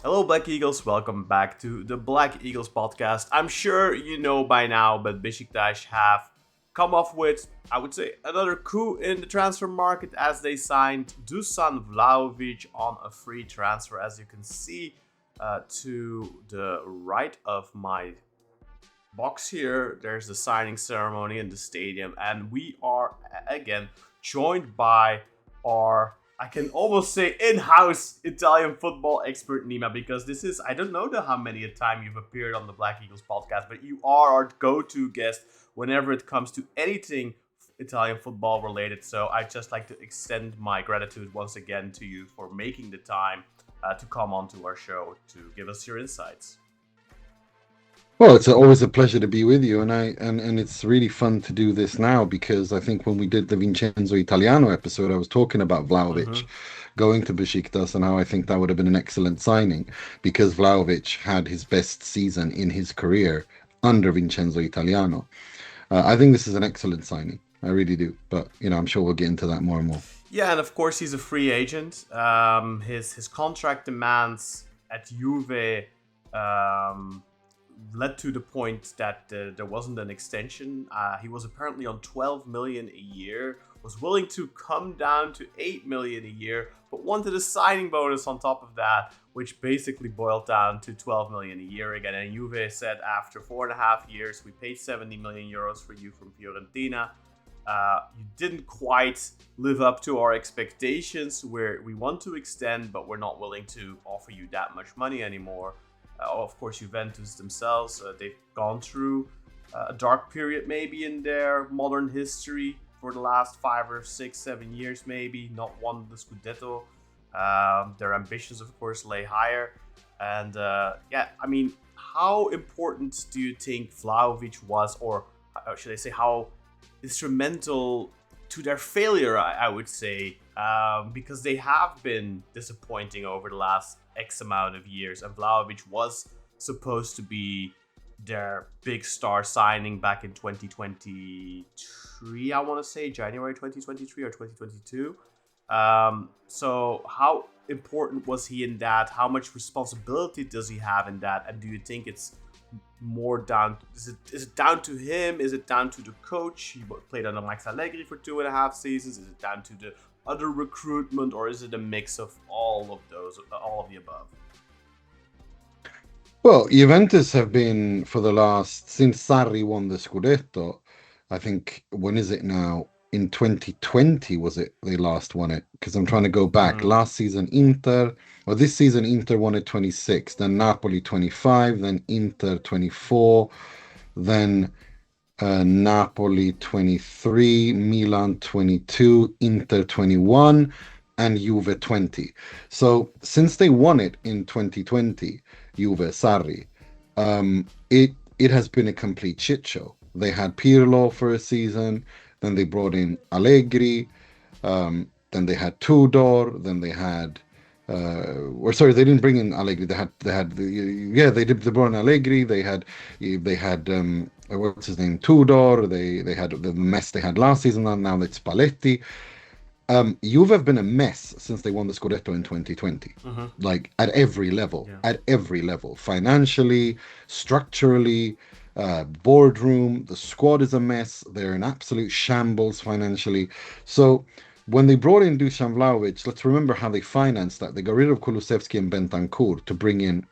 Hello, Black Eagles. Welcome back to the Black Eagles podcast. I'm sure you know by now, but Beşiktaş have come off with, I would say, another coup in the transfer market as they signed Dušan Vlahović on a free transfer. As you can see to the right of my box here, there's the signing ceremony in the stadium, and we are again joined by our, I can almost say, in-house Italian football expert Nima, because this is, I don't know how many a time you've appeared on the Black Eagles podcast, but you are our go-to guest whenever it comes to anything Italian football related. So I'd just like to extend my gratitude once again to you for making the time to come onto our show to give us your insights. Well, it's always a pleasure to be with you, and it's really fun to do this now because I think when we did the Vincenzo Italiano episode, I was talking about Vlahović going to Beşiktaş and how I think that would have been an excellent signing because Vlahović had his best season in his career under Vincenzo Italiano. I think this is an excellent signing. I really do, but I'm sure we'll get into that more and more. Yeah, and of course he's a free agent. His contract demands at Juve led to the point that there wasn't an extension. He was apparently on 12 million a year, was willing to come down to 8 million a year, but wanted a signing bonus on top of that, which basically boiled down to 12 million a year again. And Juve said after 4.5 years, we paid 70 million euros for you from Fiorentina. You didn't quite live up to our expectations where we want to extend, but we're not willing to offer you that much money anymore. Of course, Juventus themselves, they've gone through a dark period maybe in their modern history for the last 5 or 6, 7 years maybe, not won the Scudetto. Their ambitions, of course, lay higher. And I mean, how important do you think Vlahović was, or should I say how instrumental to their failure, I would say, because they have been disappointing over the last X amount of years, and Vlahović was supposed to be their big star signing back in 2023, I want to say, January 2023 or 2022. So how important was he in that? How much responsibility does he have in that? And do you think it's more down, is it down to him? Is it down to the coach? He played under Allegri for 2.5 seasons. Is it down to the other recruitment, or is it a mix of all of those, all of the above? Well, Juventus have been since Sarri won the Scudetto, I think, when is it now? In 2020 was it they last won it? Because I'm trying to go back. Last season this season Inter won it 26, then Napoli 25, then Inter 24, then Napoli 23, Milan 22, Inter 21, and Juve 20. So since they won it in 2020, Juve, Sarri, it has been a complete shit show. They had Pirlo for a season, then they brought in Allegri, then they had Tudor, then they had they didn't bring in Allegri. They brought in Allegri. They had what's his name, Tudor. They had the mess they had last season, and now it's Spalletti. Juve have been a mess since they won the Scudetto in 2020. Like at every level, financially, structurally, boardroom. The squad is a mess. They're in absolute shambles financially. So when they brought in Dušan Vlahović, let's remember how they financed that. They got rid of Kulusevski and Bentancur to bring in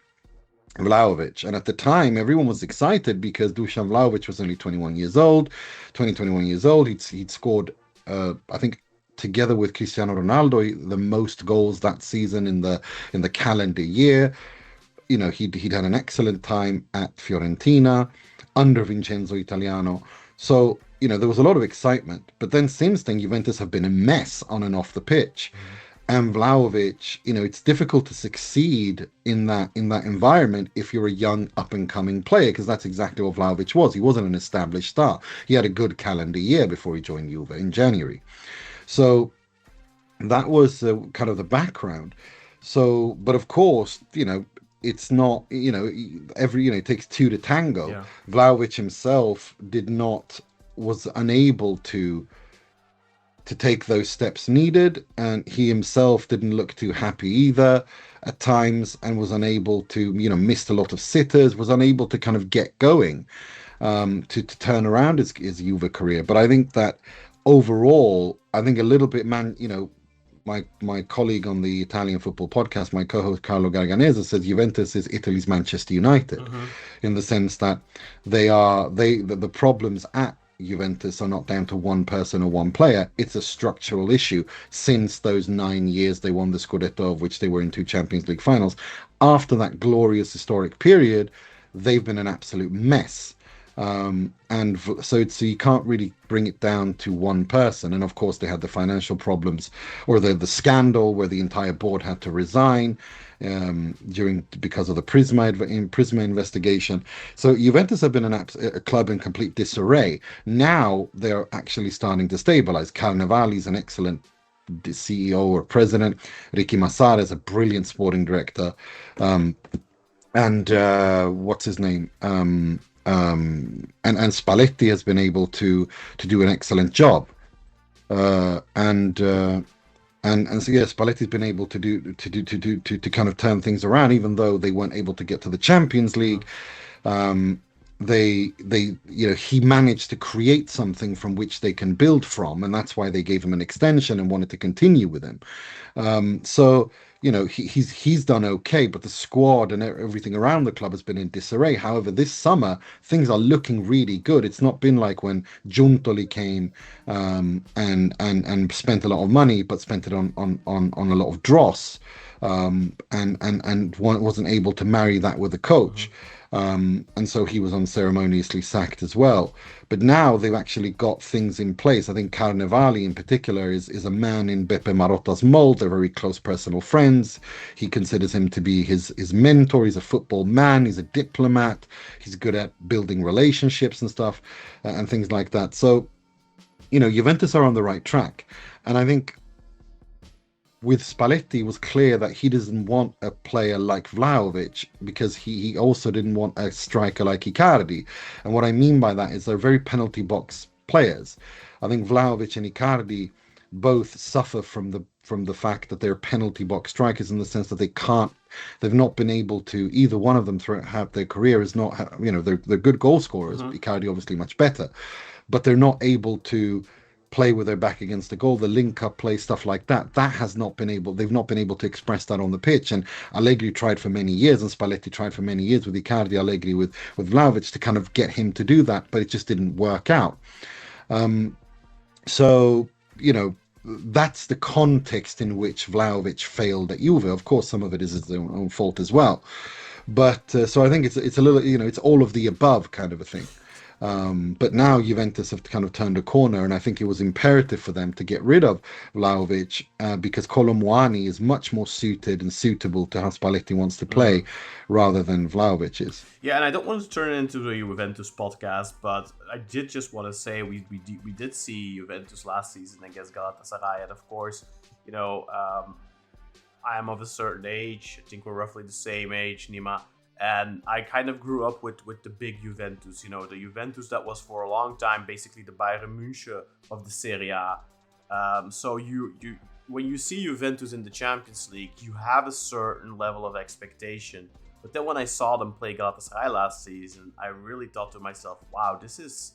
Vlahović. And at the time, everyone was excited because Dušan Vlahović was only 21 years old. He'd scored, I think, together with Cristiano Ronaldo, the most goals that season in the calendar year. He'd had an excellent time at Fiorentina under Vincenzo Italiano. So, there was a lot of excitement. But then since then, Juventus have been a mess on and off the pitch. And Vlahović, it's difficult to succeed in that environment if you're a young up-and-coming player, because that's exactly what Vlahović was. He wasn't an established star. He had a good calendar year before he joined Juve in January. So that was kind of the background. So, but of course, it's not, it takes two to tango. Yeah. Vlahović himself was unable to to take those steps needed, and he himself didn't look too happy either at times, and was unable to, missed a lot of sitters, was unable to kind of get going, to turn around his Juve career. But I think that overall, I think a little bit, my colleague on the Italian football podcast, my co-host Carlo Garganese, says Juventus is Italy's Manchester United, in the sense that the problems at Juventus are not down to one person or one player. It's a structural issue since those 9 years they won the Scudetto, of which they were in 2 Champions League finals. After that glorious historic period, they've been an absolute mess. And so you can't really bring it down to one person. And of course, they had the financial problems, or the scandal where the entire board had to resign because of the Prisma investigation. So Juventus have been a club in complete disarray. Now they're actually starting to stabilize. Carnevali is an excellent CEO or president. Ricky Massara is a brilliant sporting director. And what's his name? And Spalletti has been able to do an excellent job, and so yeah, Spalletti's been able to kind of turn things around, even though they weren't able to get to the Champions League. He managed to create something from which they can build from, and that's why they gave him an extension and wanted to continue with him. So he's done okay, but the squad and everything around the club has been in disarray. However, this summer things are looking really good. It's not been like when Giuntoli came and spent a lot of money, but spent it on a lot of dross, and wasn't able to marry that with the coach. And so he was unceremoniously sacked as well. But now they've actually got things in place. I think Carnevali in particular is a man in Beppe Marotta's mold. They're very close personal friends. He considers him to be his mentor. He's a football man. He's a diplomat. He's good at building relationships and stuff, and things like that. So, Juventus are on the right track. And I think with Spalletti, it was clear that he doesn't want a player like Vlahović, because he also didn't want a striker like Icardi. And what I mean by that is they're very penalty box players. I think Vlahović and Icardi both suffer from the fact that they're penalty box strikers, in the sense that they've not been able to, either one of them throughout their career is not, they're good goal scorers. Icardi obviously much better, but they're not able to play with their back against the goal, the link-up play, stuff like that. They've not been able to express that on the pitch. And Allegri tried for many years, and Spalletti tried for many years with Icardi, Allegri with Vlahović, to kind of get him to do that, but it just didn't work out. So, that's the context in which Vlahović failed at Juve. Of course, some of it is his own fault as well. But so I think it's a little, it's all of the above kind of a thing. But now Juventus have kind of turned a corner, and I think it was imperative for them to get rid of Vlahović, because Kolo Muani is much more suited and suitable to how Spalletti wants to play, rather than Vlahović is. Yeah, and I don't want to turn it into a Juventus podcast, but I did just want to say we did see Juventus last season against Galatasaray, and of course, I am of a certain age. I think we're roughly the same age, Nima. And I kind of grew up with the big Juventus, the Juventus that was for a long time basically the Bayern München of the Serie A. So you when you see Juventus in the Champions League, you have a certain level of expectation. But then when I saw them play Galatasaray last season, I really thought to myself, wow, this is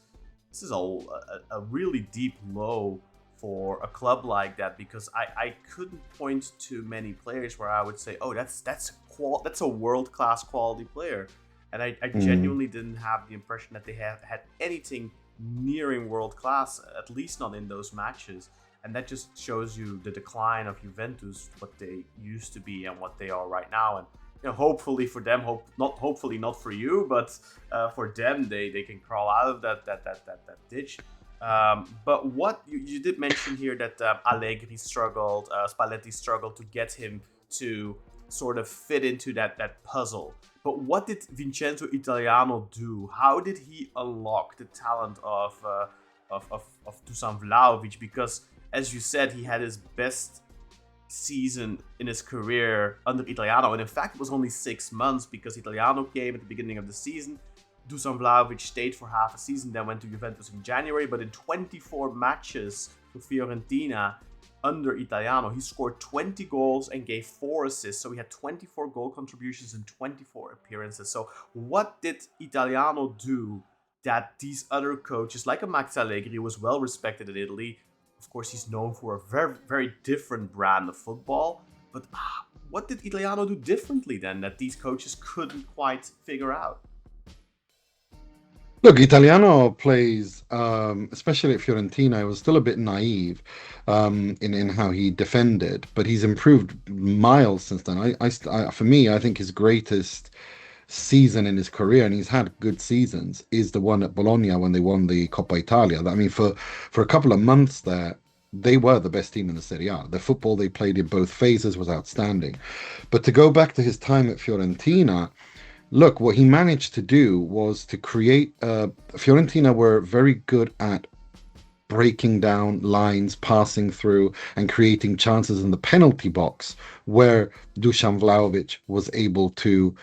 a really deep low for a club like that, because I couldn't point to many players where I would say, oh, that's a world-class quality player. And I genuinely didn't have the impression that they had anything nearing world-class, at least not in those matches. And that just shows you the decline of Juventus, what they used to be and what they are right now. And hopefully for them, hopefully not for you, but for them, they can crawl out of that ditch. But what you did mention here that Allegri struggled, Spalletti struggled to get him to sort of fit into that puzzle. But what did Vincenzo Italiano do? How did he unlock the talent of Dušan Vlahović? Because, as you said, he had his best season in his career under Italiano, and in fact it was only 6 months, because Italiano came at the beginning of the season. Dušan Vlahović stayed for half a season, then went to Juventus in January, but in 24 matches to Fiorentina under Italiano, he scored 20 goals and gave 4 assists. So he had 24 goal contributions in 24 appearances. So what did Italiano do that these other coaches, like a Max Allegri, was well respected in Italy? Of course, he's known for a very, very different brand of football. But what did Italiano do differently then that these coaches couldn't quite figure out? Look, Italiano plays, especially at Fiorentina, he was still a bit naive in how he defended, but he's improved miles since then. For me, I think his greatest season in his career, and he's had good seasons, is the one at Bologna when they won the Coppa Italia. I mean, for a couple of months there, they were the best team in the Serie A. The football they played in both phases was outstanding. But to go back to his time at Fiorentina, look, what he managed to do was to create. Fiorentina were very good at breaking down lines, passing through, and creating chances in the penalty box, where Dušan Vlahović was able to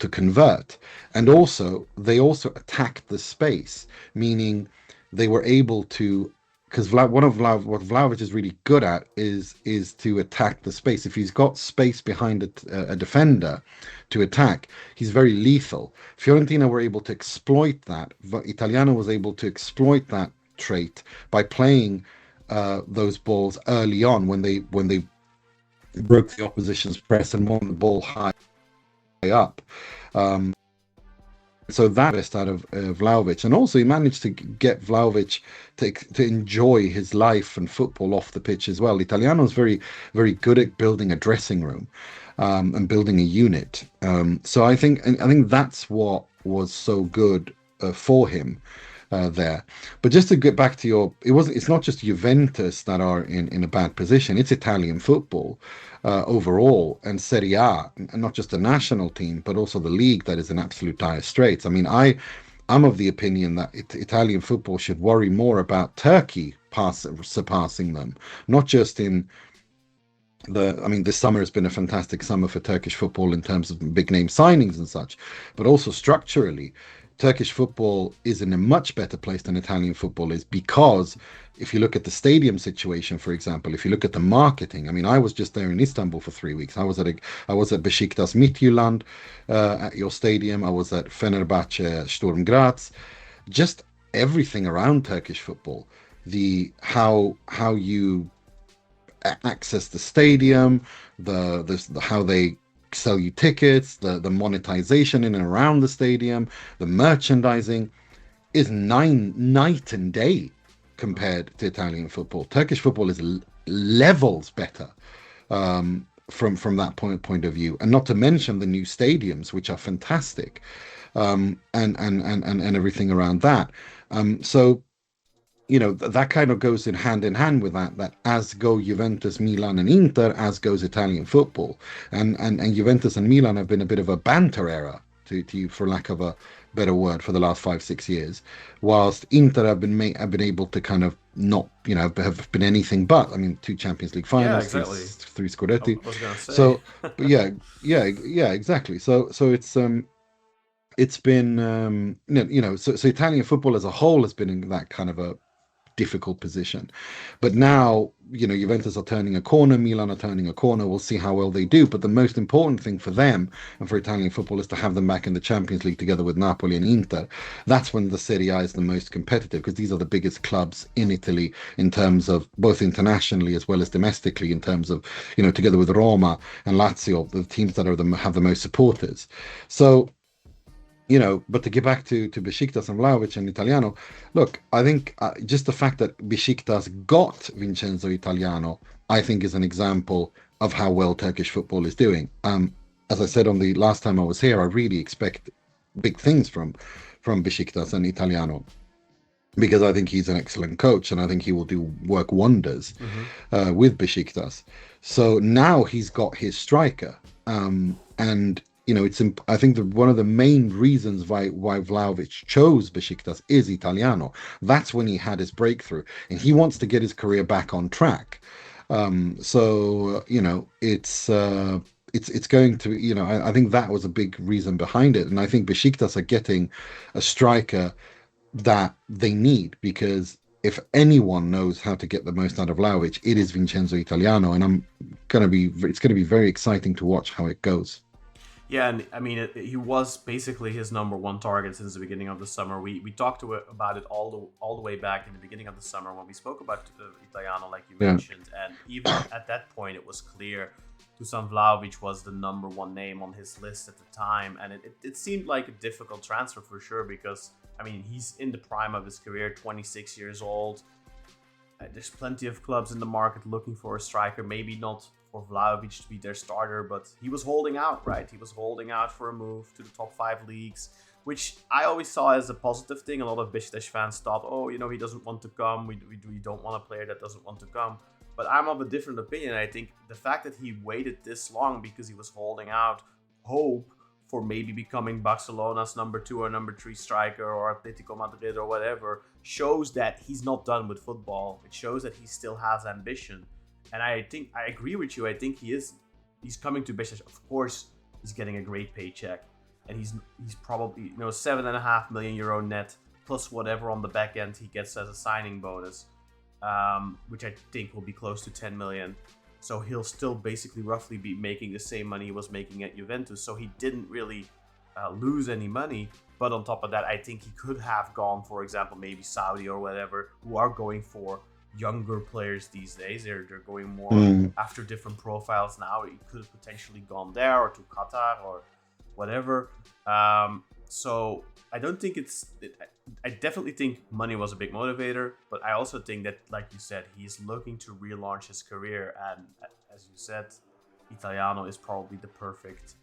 convert. And also, they also attacked the space, meaning they were able to. Because what Vlahović is really good at is to attack the space. If he's got space behind a defender to attack, he's very lethal. Fiorentina were able to exploit that. Italiano was able to exploit that trait by playing those balls early on when they broke the opposition's press and won the ball high up. So that best out of Vlahović, and also he managed to get Vlahović to enjoy his life and football off the pitch as well. Italiano's very, very good at building a dressing room and building a unit. So I think that's what was so good for him there. But just to get back to it's not just Juventus that are in a bad position. It's Italian football overall, and Serie A, and not just the national team, but also the league that is in absolute dire straits. I mean, I'm of the opinion that Italian football should worry more about Turkey surpassing them, not just in this summer has been a fantastic summer for Turkish football in terms of big name signings and such, but also structurally. Turkish football is in a much better place than Italian football is, because if you look at the stadium situation, for example, if you look at the marketing, I mean, I was just there in Istanbul for 3 weeks. I was at Beşiktaş Midtjylland at your stadium. I was at Fenerbahce Sturm Graz. Just everything around Turkish football, how you access the stadium, the how they sell you tickets, the monetization in and around the stadium, the merchandising is night and day compared to Italian football. Turkish football is levels better from that point of view, and not to mention the new stadiums, which are fantastic, and everything around that. So that kind of goes in hand with that as go Juventus, Milan, and Inter, as goes Italian football, and Juventus and Milan have been a bit of a banter era, to for lack of a better word, for the last 5-6 years, whilst Inter have been able to kind of not have been anything but. I mean, 2 Champions League finals, yeah, exactly. 3 Scudetti. I was gonna say. So yeah, exactly. So it's been so Italian football as a whole has been in that kind of a difficult position, but now Juventus are turning a corner, Milan are turning a corner. We'll see how well they do, but the most important thing for them and for Italian football is to have them back in the Champions League together with Napoli and Inter. That's when the Serie A is the most competitive, because these are the biggest clubs in Italy in terms of both internationally as well as domestically, in terms of together with Roma and Lazio, the teams that have the most supporters. So but to get back to Beşiktaş and Vlahović and Italiano, look, I think just the fact that Beşiktaş got Vincenzo Italiano, I think, is an example of how well Turkish football is doing. As I said on the last time I was here, I really expect big things from Beşiktaş and Italiano, because I think he's an excellent coach, and I think he will work wonders with Beşiktaş. So now he's got his striker, and I think one of the main reasons why Vlahović chose Beşiktaş is Italiano. That's when he had his breakthrough, and he wants to get his career back on track. So it's going to, I think that was a big reason behind it, and I think Beşiktaş are getting a striker that they need, because if anyone knows how to get the most out of Vlahović, it is Vincenzo Italiano, and it's gonna be very exciting to watch how it goes. Yeah, and I mean, he was basically his number one target since the beginning of the summer. We talked about it all the way back in the beginning of the summer when we spoke about Italiano, like you mentioned, and even at that point, it was clear Dušan Vlahović was the number one name on his list at the time, and it seemed like a difficult transfer for sure because, I mean, he's in the prime of his career, 26 years old. There's plenty of clubs in the market looking for a striker, maybe not for Vlahović to be their starter, but he was holding out, right? He was holding out for a move to the top 5 leagues, which I always saw as a positive thing. A lot of Beşiktaş fans thought, oh, you know, he doesn't want to come. We don't want a player that doesn't want to come. But I'm of a different opinion. I think the fact that he waited this long because he was holding out hope for maybe becoming Barcelona's number 2 or number 3 striker or Atletico Madrid or whatever shows that he's not done with football. It shows that he still has ambition. And I think I agree with you. I think he's coming to Beşiktaş. Of course, he's getting a great paycheck, and he's probably, you know, €7.5 million net plus whatever on the back end he gets as a signing bonus, which I think will be close to 10 million. So he'll still basically roughly be making the same money he was making at Juventus. So he didn't really lose any money. But on top of that, I think he could have gone, for example, maybe Saudi or whatever, who are going for younger players these days. They're going more after different profiles now. He could have potentially gone there or to Qatar or whatever. So I don't think I definitely think money was a big motivator, but I also think that, like you said, he's looking to relaunch his career, and as you said, Italiano is probably the perfect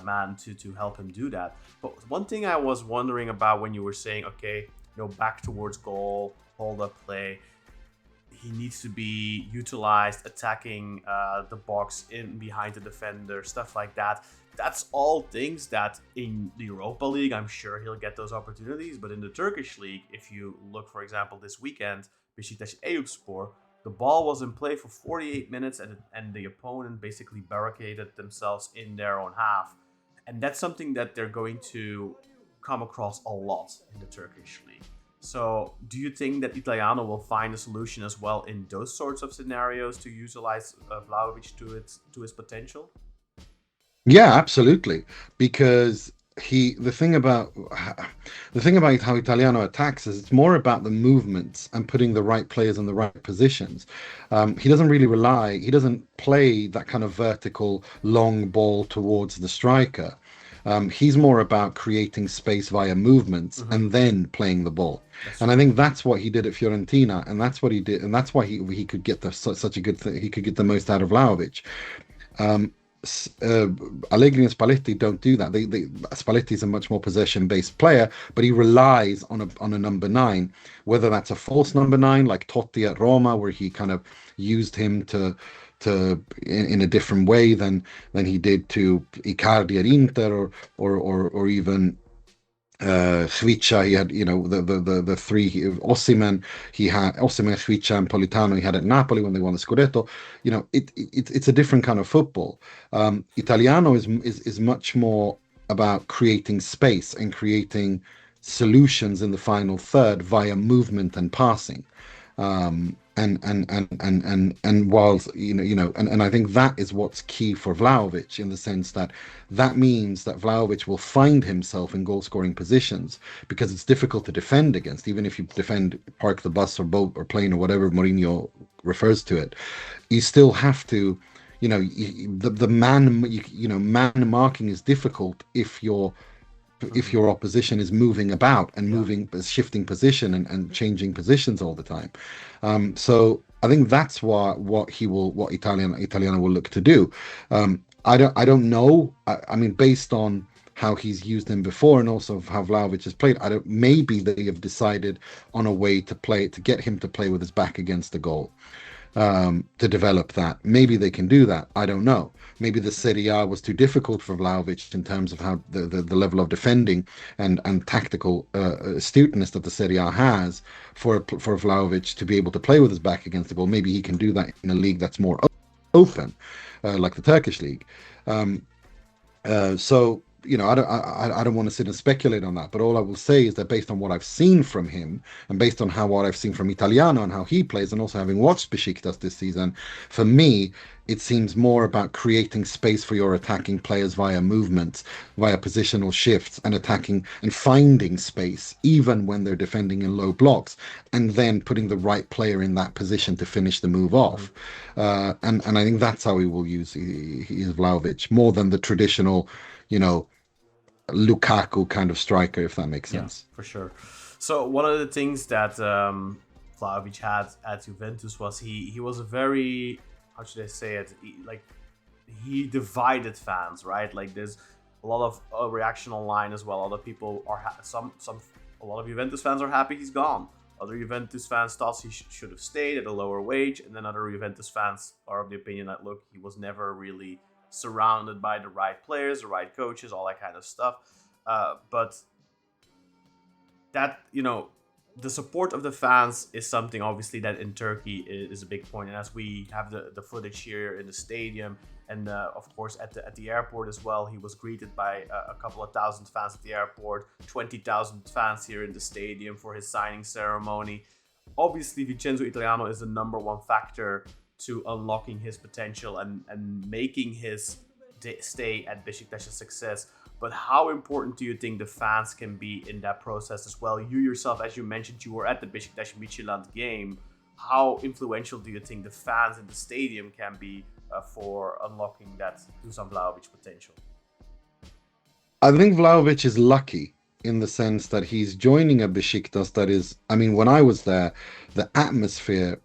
man to help him do that. But one thing I was wondering about when you were saying, okay, you know, back towards goal, hold up play, he needs to be utilized attacking the box in behind the defender, stuff like that. That's all things that in the Europa League, I'm sure he'll get those opportunities. But in the Turkish league, if you look, for example, this weekend, Beşiktaş Eyüpspor, the ball was in play for 48 minutes and the opponent basically barricaded themselves in their own half. And that's something that they're going to come across a lot in the Turkish league. So do you think that Italiano will find a solution as well in those sorts of scenarios to utilize Vlahović to his potential? Yeah, absolutely. Because the thing about how Italiano attacks is it's more about the movements and putting the right players in the right positions. He doesn't play that kind of vertical long ball towards the striker. He's more about creating space via movements and then playing the ball. And I think that's what he did at Fiorentina, and that's what he did, and that's why he could get such a good thing. He could get the most out of Vlahović. Allegri and Spalletti don't do that. Spalletti is a much more possession-based player, but he relies on a number 9, whether that's a false number 9 like Totti at Roma, where he kind of used him in a different way than he did to Icardi at Inter, or even Hvica. He had, you know, the three Osimhen. He had Osimhen, Hvica, and Politano. He had at Napoli when they won the Scudetto. You know, it's a different kind of football. Italiano is much more about creating space and creating solutions in the final third via movement and passing. And whilst and I think that is what's key for Vlahović, in the sense that means that Vlahović will find himself in goal scoring positions, because it's difficult to defend against. Even if you park the bus or boat or plane or whatever Mourinho refers to it, you still have to, you know, the man marking is difficult if your opposition is moving about and shifting position and changing positions all the time. So I think that's what Italiano will look to do. I don't know. I mean, based on how he's used him before and also how Vlahović has played, maybe they have decided on a way to get him to play with his back against the goal. To develop that. Maybe they can do that. I don't know. Maybe the Serie A was too difficult for Vlahović in terms of how the level of defending and tactical astuteness that the Serie A has for Vlahović to be able to play with his back against the goal. Maybe he can do that in a league that's more open, like the Turkish league. So I don't want to sit and speculate on that, but all I will say is that based on what I've seen from him, and based on what I've seen from Italiano and how he plays, and also having watched Besiktas this season, for me, it seems more about creating space for your attacking players via movements, via positional shifts, and attacking and finding space, even when they're defending in low blocks, and then putting the right player in that position to finish the move off. And I think that's how he will use Vlahović more than the traditional, Lukaku kind of striker, if that makes sense. Yeah, for sure. So one of the things that Vlahović had at Juventus was he was a very, how should I say it, he divided fans, right? Like there's a lot of reaction online as well. A lot of people are a lot of Juventus fans are happy he's gone. Other Juventus fans thought he should have stayed at a lower wage, and then other Juventus fans are of the opinion that, look, he was never really surrounded by the right players, the right coaches, all that kind of stuff. But that, the support of the fans is something obviously that in Turkey is a big point. And as we have the footage here in the stadium, and of course at the airport as well, he was greeted by a couple of thousand fans at the airport, 20,000 fans here in the stadium for his signing ceremony. Obviously, Vincenzo Italiano is the number one factor to unlocking his potential and making his stay at Beşiktaş a success. But how important do you think the fans can be in that process as well? You yourself, as you mentioned, you were at the Beşiktaş Midtjylland game. How influential do you think the fans in the stadium can be for unlocking that Dušan Vlahović potential? I think Vlahović is lucky in the sense that he's joining a Beşiktaş that is, when I was there, the atmosphere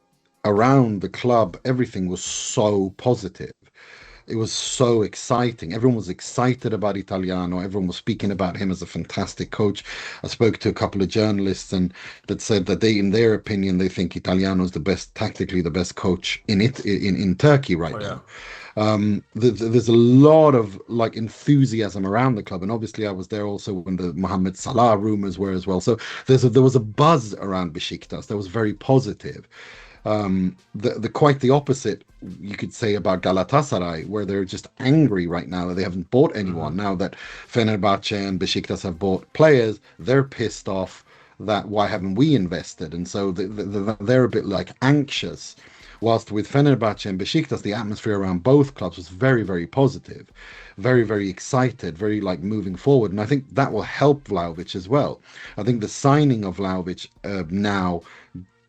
around the club, everything was so positive. It was so exciting. Everyone was excited about Italiano. Everyone was speaking about him as a fantastic coach. I spoke to a couple of journalists and that said that in their opinion, they think Italiano is tactically the best coach in Turkey right now. There's a lot of enthusiasm around the club, and obviously I was there also when the Mohamed Salah rumors were as well. So there was a buzz around Beşiktaş that was very positive. Quite the opposite you could say about Galatasaray, where they're just angry right now that they haven't bought anyone. Now that Fenerbahce and Beşiktaş have bought players, they're pissed off that why haven't we invested, and so they're a bit anxious. Whilst with Fenerbahce and Beşiktaş, the atmosphere around both clubs was very, very positive, very, very excited, very moving forward. And I think that will help Vlahović as well. I think the signing of Vlahović now,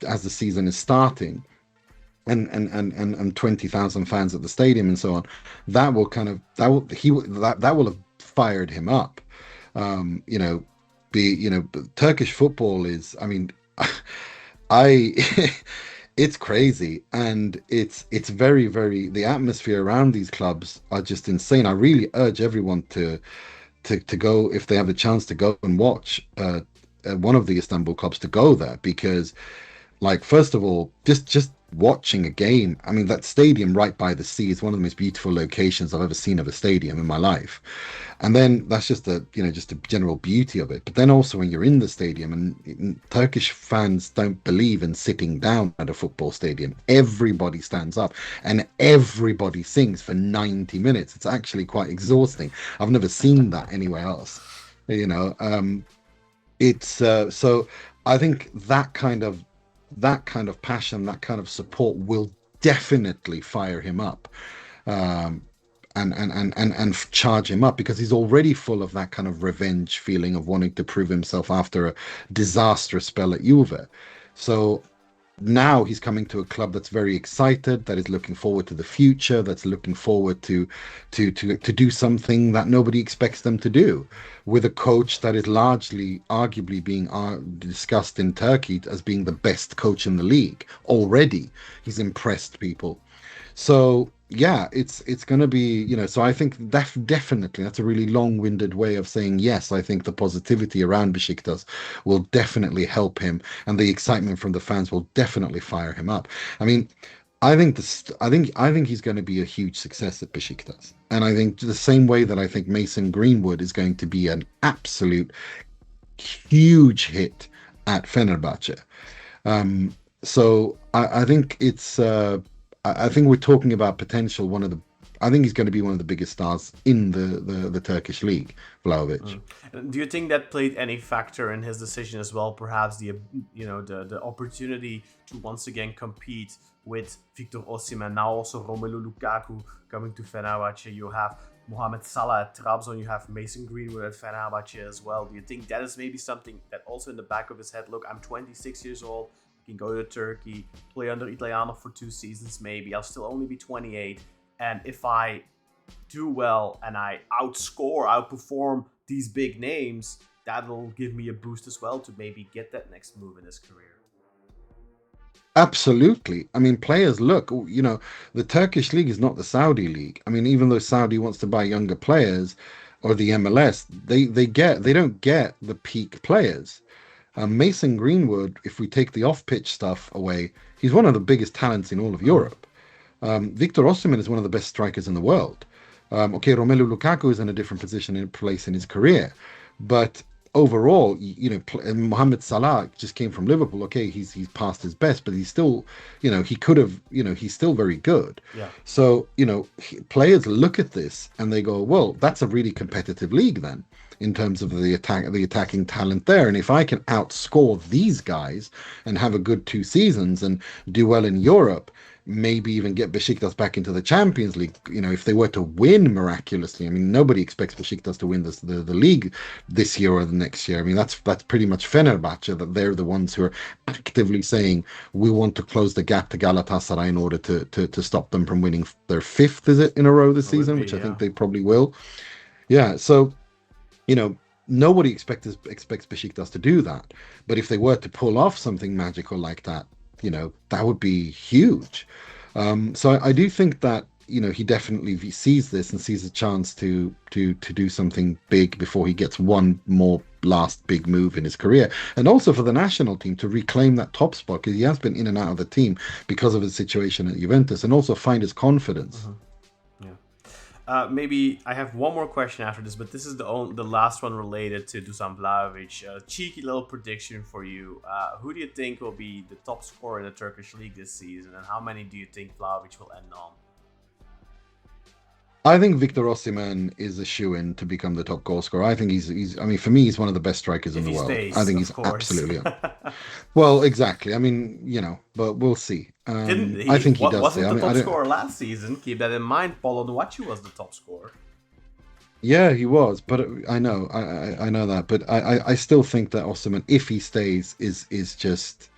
as the season is starting, and 20,000 fans at the stadium and so on, that will have fired him up. Turkish football is, it's crazy, and it's very, very, the atmosphere around these clubs are just insane. I really urge everyone to go, if they have a chance to go and watch one of the Istanbul clubs, to go there, because first of all, just watching a game, that stadium right by the sea is one of the most beautiful locations I've ever seen of a stadium in my life. And then that's just the general beauty of it. But then also when you're in the stadium, and Turkish fans don't believe in sitting down at a football stadium. Everybody stands up and everybody sings for 90 minutes. It's actually quite exhausting. I've never seen that anywhere else. So I think that kind of passion, that kind of support will definitely fire him up, and charge him up, because he's already full of that kind of revenge feeling of wanting to prove himself after a disastrous spell at Juve. So now he's coming to a club that's very excited, that is looking forward to the future, that's looking forward to do something that nobody expects them to do, with a coach that is largely, arguably, being discussed in Turkey as being the best coach in the league already. He's impressed people. So yeah, it's going to be, so I think definitely, that's a really long-winded way of saying yes. I think the positivity around Beşiktaş will definitely help him, and the excitement from the fans will definitely fire him up. I think he's going to be a huge success at Beşiktaş, and I think the same way that I think Mason Greenwood is going to be an absolute huge hit at Fenerbahce. So I think it's. I think we're talking about potential one of the I think he's going to be one of the biggest stars in the Turkish league, Vlahović. Do you think that played any factor in his decision as well? Perhaps the opportunity to once again compete with Victor Osimhen, now also Romelu Lukaku coming to Fenerbahce. You have Mohamed Salah at Trabzon, you have Mason Greenwood at Fenerbahce as well. Do you think that is maybe something that also in the back of his head, look, I'm 26 years old, I can go to Turkey, play under Italiano for 2 seasons maybe, I'll still only be 28, and if I do well and I outperform these big names, that'll give me a boost as well to maybe get that next move in his career. Absolutely. I mean, players look, the Turkish league is not the Saudi league. I mean, even though Saudi wants to buy younger players, or the MLS, they don't get the peak players. Mason Greenwood, if we take the off-pitch stuff away, he's one of the biggest talents in all of Europe. Victor Osimhen is one of the best strikers in the world. Okay, Romelu Lukaku is in a different place in his career, but overall, Mohamed Salah just came from Liverpool. Okay, he's past his best, but he's still, he could have, he's still very good. Yeah. So, players look at this and they go, well, that's a really competitive league then, in terms of the attacking talent there. And if I can outscore these guys and have a good 2 seasons and do well in Europe, maybe even get Beşiktaş back into the Champions League, if they were to win miraculously. I mean, nobody expects Beşiktaş to win the league this year or the next year. I mean, that's pretty much Fenerbahce, that they're the ones who are actively saying we want to close the gap to Galatasaray in order to stop them from winning their 5th, is it, in a row this season, which I think they probably will. Yeah, so, nobody expects Beşiktaş to do that. But if they were to pull off something magical like that, that would be huge. So I do think that, he definitely sees this and sees a chance to do something big before he gets one more last big move in his career. And also for the national team to reclaim that top spot, because he has been in and out of the team because of his situation at Juventus, and also find his confidence. Maybe I have one more question after this, but this is the last one related to Dušan Vlahović. Cheeky little prediction for you. Who do you think will be the top scorer in the Turkish league this season, and how many do you think Vlahović will end on? I think Victor Osimhen is a shoo-in to become the top goal scorer. I think he's. I mean, for me, he's one of the best strikers in the world. I think he's absolutely. Well, exactly. I mean, but we'll see. I think he does. Wasn't the top scorer last season? Keep that in mind. Paulo Nuacci was the top scorer. Yeah, he was, but I know that. But I still think that Osimhen, if he stays, is just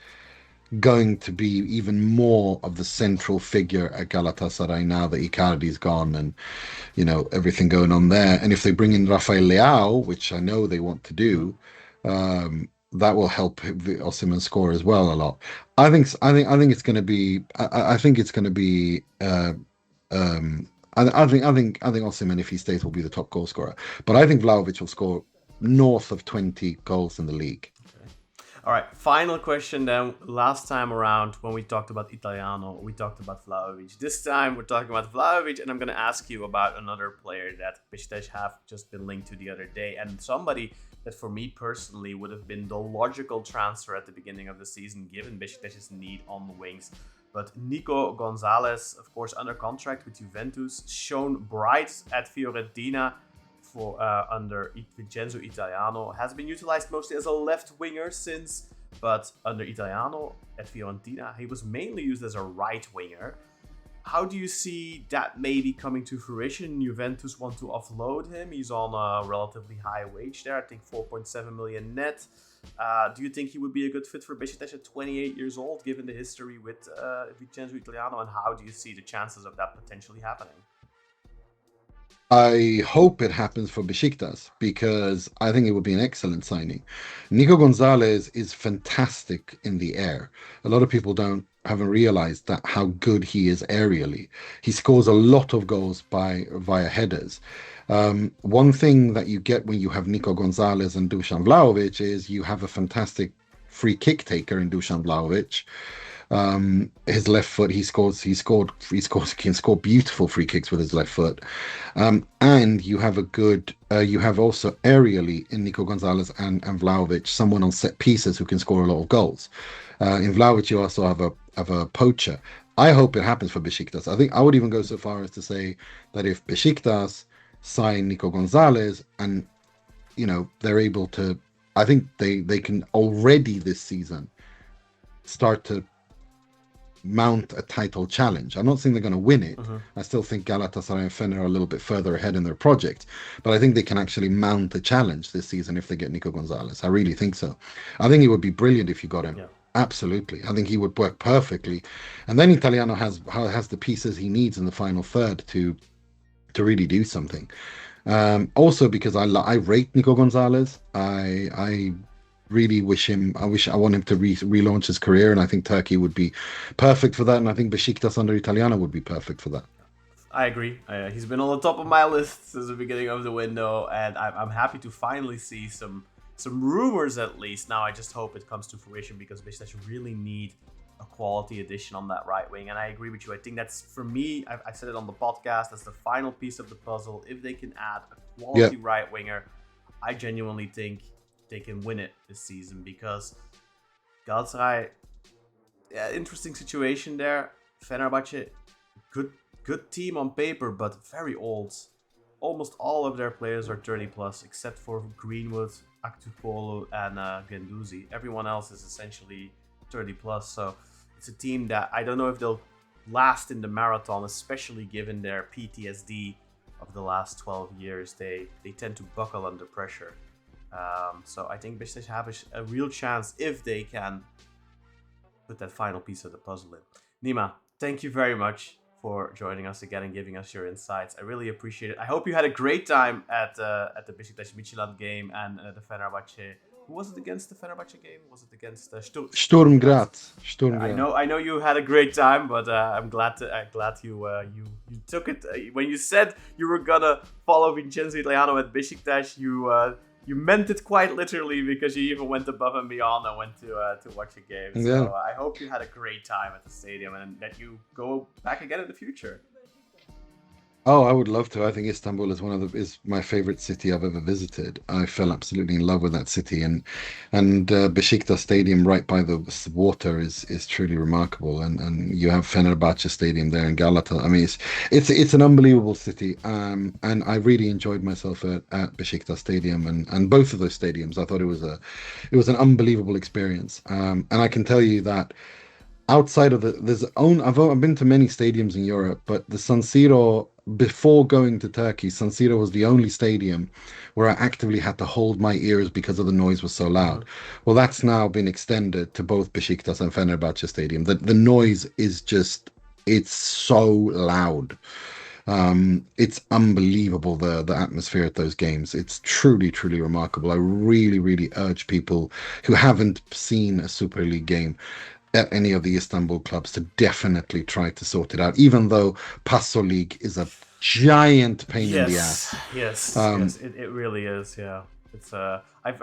going to be even more of the central figure at Galatasaray now that Icardi's gone and everything going on there. And if they bring in Rafael Leao, which I know they want to do, that will help Osimhen score as well a lot. I think it's going to be. I think Osimhen, if he stays, will be the top goal scorer. But I think Vlahović will score north of 20 goals in the league. All right, final question then. Last time around, when we talked about Italiano, we talked about Vlahović. This time, we're talking about Vlahović, and I'm going to ask you about another player that Beşiktaş have just been linked to the other day, and somebody that for me personally would have been the logical transfer at the beginning of the season, given Beşiktaş's need on the wings. But Nico Gonzalez, of course, under contract with Juventus, shone bright at Fiorentina under Vincenzo Italiano, has been utilized mostly as a left winger since, but under Italiano at Fiorentina, he was mainly used as a right winger. How do you see that maybe coming to fruition? Juventus want to offload him. He's on a relatively high wage there, I think 4.7 million net. Do you think he would be a good fit for Beşiktaş at 28 years old, given the history with Vincenzo Italiano, and how do you see the chances of that potentially happening? I hope it happens for Beşiktaş, because I think it would be an excellent signing. Nico Gonzalez is fantastic in the air. A lot of people haven't realized that how good he is aerially. He scores a lot of goals via headers. One thing that you get when you have Nico Gonzalez and Dušan Vlahović is you have a fantastic free kick taker in Dušan Vlahović. His left foot, he can score beautiful free kicks with his left foot. And you have you have also aerially in Nico Gonzalez and Vlahović, someone on set pieces who can score a lot of goals. In Vlahović, you also have a poacher. I hope it happens for Besiktas. I think I would even go so far as to say that if Besiktas sign Nico Gonzalez and they're able to, I think they can already this season start to mount a title challenge. I'm not saying they're going to win it. I still think Galatasaray and Fener are a little bit further ahead in their project, but I think they can actually mount a challenge this season if they get Nico Gonzalez. I really think so. I think it would be brilliant if you got him. Yeah. Absolutely. I think he would work perfectly. And then Italiano has the pieces he needs in the final third to really do something. Also because I rate Nico Gonzalez. I really wish him. I want him to relaunch his career, and I think Turkey would be perfect for that. And I think Besiktas under Italiano would be perfect for that. I agree. He's been on the top of my list since the beginning of the window, and I'm happy to finally see some rumors at least. Now I just hope it comes to fruition because Beşiktaş really need a quality addition on that right wing. And I agree with you. I think that's, for me, I said it on the podcast, that's the final piece of the puzzle. If they can add a quality right winger, I genuinely think they can win it this season because Galatasaray, interesting situation there. Fenerbahce, good team on paper, but very old. Almost all of their players are 30 plus, except for Greenwood, Aktürkoğlu, and Guendouzi. Everyone else is essentially 30 plus, so it's a team that I don't know if they'll last in the marathon, especially given their PTSD of the last 12 years. They tend to buckle under pressure. So I think Beşiktaş have a real chance if they can put that final piece of the puzzle in. Nima, thank you very much for joining us again and giving us your insights. I really appreciate it. I hope you had a great time at the Beşiktaş Midtjylland game and the Fenerbahce. Who was it against, the Fenerbahce game? Was it against Sturm Graz? I know you had a great time, but I'm glad you took it. When you said you were gonna follow Vincenzo Italiano at Beşiktaş, you meant it quite literally because you even went above and beyond and went to watch a game. So I hope you had a great time at the stadium and that you go back again in the future. Oh, I would love to. I think Istanbul is my favorite city I've ever visited. I fell absolutely in love with that city, and Beşiktaş Stadium right by the water is truly remarkable. And you have Fenerbahce Stadium there in Galata. I mean, it's an unbelievable city. And I really enjoyed myself at Beşiktaş Stadium and both of those stadiums. I thought it was an unbelievable experience. And I can tell you that outside of I've been to many stadiums in Europe, but the San Siro, before going to Turkey, San Siro was the only stadium where I actively had to hold my ears because of the noise was so loud. Well, that's now been extended to both Beşiktaş and Fenerbahce Stadium. The noise is it's so loud. It's unbelievable, the atmosphere at those games. It's truly, truly remarkable. I really, really urge people who haven't seen a Super League game at any of the Istanbul clubs to definitely try to sort it out, even though Paso League is a giant pain in the ass. Yes, it really is. Yeah, it's I've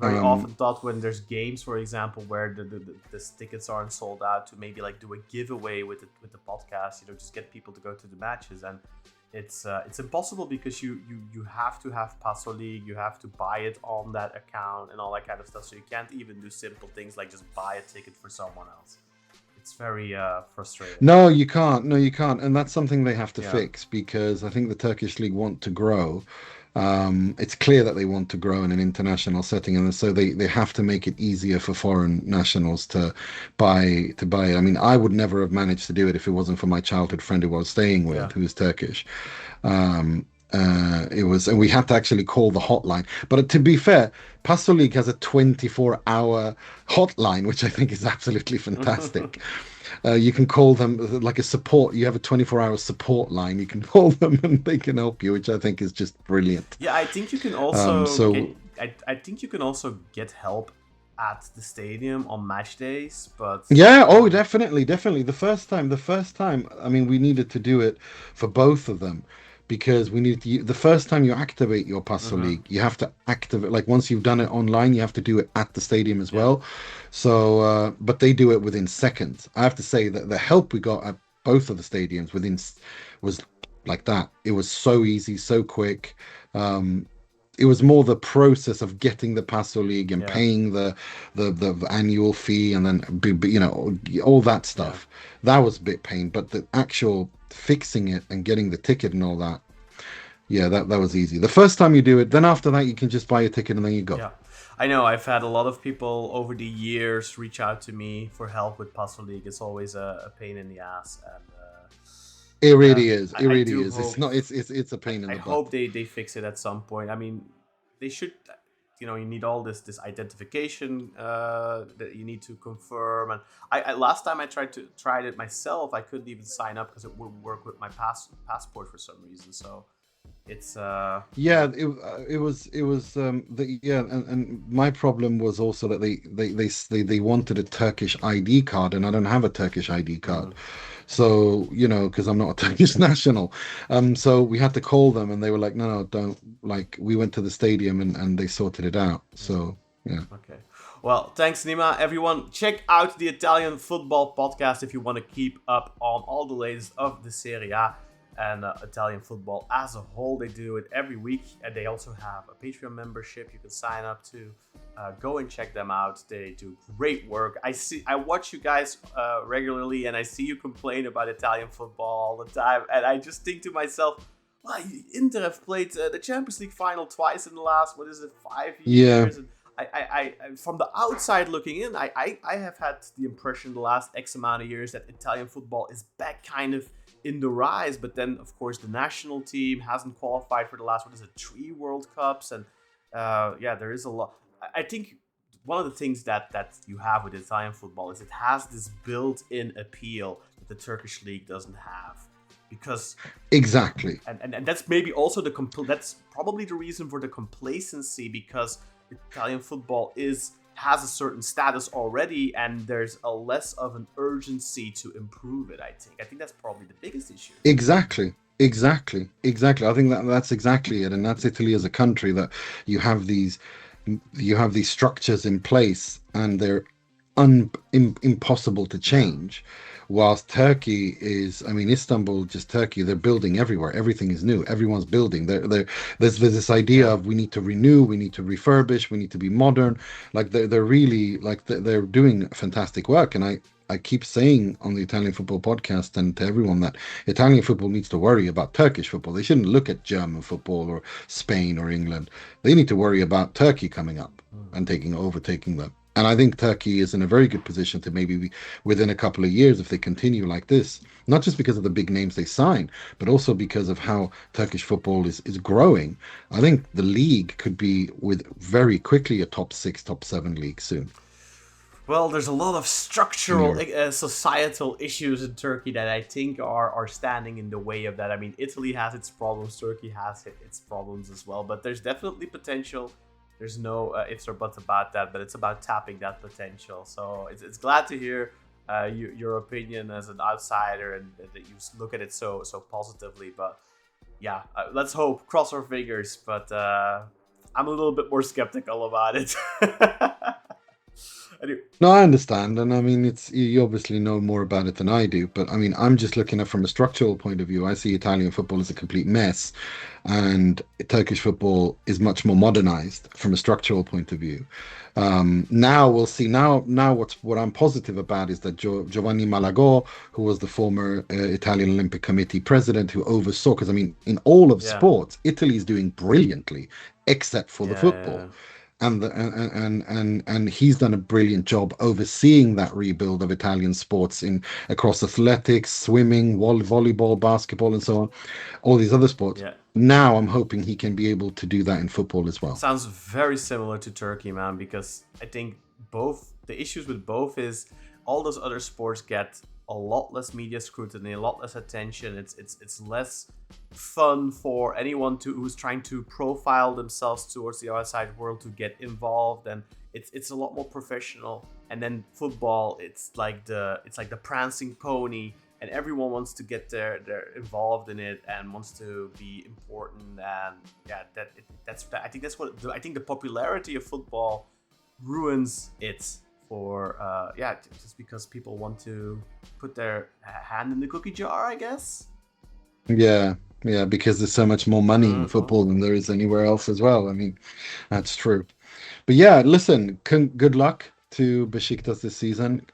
very often thought when there's games, for example, where the tickets aren't sold out, to maybe like do a giveaway with the podcast, just get people to go to the matches, and it's impossible because you have to have Paso League, you have to buy it on that account and all that kind of stuff, so you can't even do simple things like just buy a ticket for someone else. It's very frustrating. No, you can't, and that's something they have to fix, because I think the Turkish league want to grow. It's clear that they want to grow in an international setting, and so they have to make it easier for foreign nationals to buy it. I mean, I would never have managed to do it if it wasn't for my childhood friend who I was staying with, who is Turkish. And we had to actually call the hotline. But to be fair, Paso League has a 24-hour hotline, which I think is absolutely fantastic. You can call them like a support. You have a 24-hour support line. You can call them and they can help you, which I think is just brilliant. Yeah, I think you can also I think you can also get help at the stadium on match days, but definitely. The first time, I mean, we needed to do it for both of them, because we need to, the first time you activate your Paso League, you have to activate, like once you've done it online, you have to do it at the stadium as well. So, but they do it within seconds. I have to say that the help we got at both of the stadiums was like that. It was so easy, so quick. it was more the process of getting the Paso League and Yeah. paying the annual fee, and then all that stuff. That was a bit pain, but the actual fixing it and getting the ticket and all that, yeah, that was easy. The first time you do it, then after that you can just buy a ticket and then you go. Yeah. I know I've had a lot of people over the years reach out to me for help with Paso League. It's always a pain in the ass, and It really is. It I really do is. hope- It's not. It's a pain in I the butt. hope they fix it at some point. I mean, they should. You need all this identification that you need to confirm. And I last time I tried it myself, I couldn't even sign up because it wouldn't work with my passport for some reason. So it's Yeah, it was and my problem was also that they wanted a Turkish ID card, and I don't have a Turkish ID card. So, because I'm not a Turkish national. So we had to call them, and they were like, no, don't. Like, we went to the stadium and they sorted it out. So, yeah. Okay. Well, thanks, Nima. Everyone, check out the Italian Football Podcast if you want to keep up on all the latest of the Serie A and Italian football as a whole. They do it every week, and they also have a Patreon membership you can sign up to. Go and check them out. They do great work. I watch you guys regularly, and I see you complain about Italian football all the time, and I just think to myself, well, Inter have played the Champions League final twice in the last 5 years. Yeah. And I from the outside looking in, I have had the impression the last X amount of years that Italian football is back kind of in the rise, but then of course the national team hasn't qualified for the last 3 World Cups, and there is a lot. I think one of the things that you have with Italian football is it has this built-in appeal that the Turkish league doesn't have, because Exactly. and that's maybe also that's probably the reason for the complacency, because Italian football has a certain status already, and there's a less of an urgency to improve it. I think that's probably the biggest issue. Exactly. I think that's exactly it, and that's Italy as a country, that you have these structures in place, and they're impossible to change. Whilst Turkey is, Istanbul, just Turkey, they're building everywhere. Everything is new. Everyone's building. There's this idea of we need to renew, we need to refurbish, we need to be modern. Like they're really they're doing fantastic work. And I keep saying on the Italian Football Podcast and to everyone that Italian football needs to worry about Turkish football. They shouldn't look at German football or Spain or England. They need to worry about Turkey coming up and overtaking them. And I think Turkey is in a very good position to maybe be within a couple of years, if they continue like this, not just because of the big names they sign, but also because of how Turkish football is growing. I think the league could be with very quickly a top 6, top 7 league soon. Well, there's a lot of structural, societal issues in Turkey that I think are standing in the way of that. I mean, Italy has its problems, Turkey has its problems as well, but there's definitely potential. There's no ifs or buts about that, but it's about tapping that potential. So it's glad to hear your opinion as an outsider, and that you look at it so positively. But yeah, let's hope, cross our fingers. But I'm a little bit more skeptical about it. Anyway. No, I understand, and I mean, you obviously know more about it than I do, but I mean, I'm just looking at it from a structural point of view. I see Italian football as a complete mess, and Turkish football is much more modernized from a structural point of view. Now we'll see. Now what I'm positive about is that Giovanni Malagò, who was the former Italian Olympic Committee president, who oversaw, because I mean, in all of sports, Italy is doing brilliantly, except for the football. Yeah. And he's done a brilliant job overseeing that rebuild of Italian sports across athletics, swimming, volleyball, basketball, and so on, all these other sports. Yeah. Now I'm hoping he can be able to do that in football as well. Sounds very similar to Turkey, man, because I think the issues with both is all those other sports get a lot less media scrutiny, a lot less attention. It's less fun for anyone who's trying to profile themselves towards the outside world to get involved, and it's a lot more professional. And then football, it's like the prancing pony, and everyone wants to get they're involved in it and wants to be important. And yeah, I think the popularity of football ruins it for just because people want to put their hand in the cookie jar, I guess. Yeah, Yeah, because there's so much more money in football than there is anywhere else as well. I mean, that's true. But yeah, listen, good luck to Besiktas this season.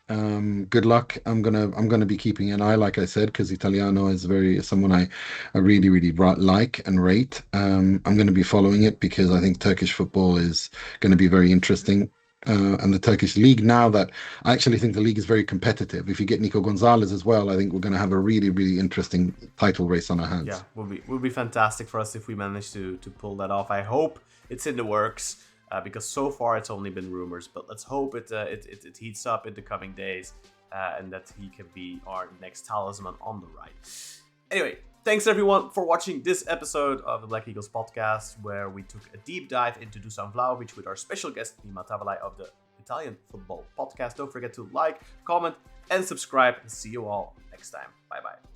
Good luck. I'm gonna be keeping an eye, like I said, because Italiano is very someone I really really like and rate. I'm gonna be following it because I think Turkish football is going to be very interesting. And the Turkish league now that I actually think the league is very competitive. If you get Nico Gonzalez as well, I think we're going to have a really really interesting title race on our hands. Yeah, will be fantastic for us if we manage to pull that off. I hope it's in the works. Because so far it's only been rumors, but let's hope it heats up in the coming days and that he can be our next talisman on the right. Anyway, thanks everyone for watching this episode of the Black Eagles podcast, where we took a deep dive into Dušan Vlahović with our special guest Nima Tavallaey of the Italian Football Podcast. Don't forget to like, comment, and subscribe. See you all next time. Bye bye.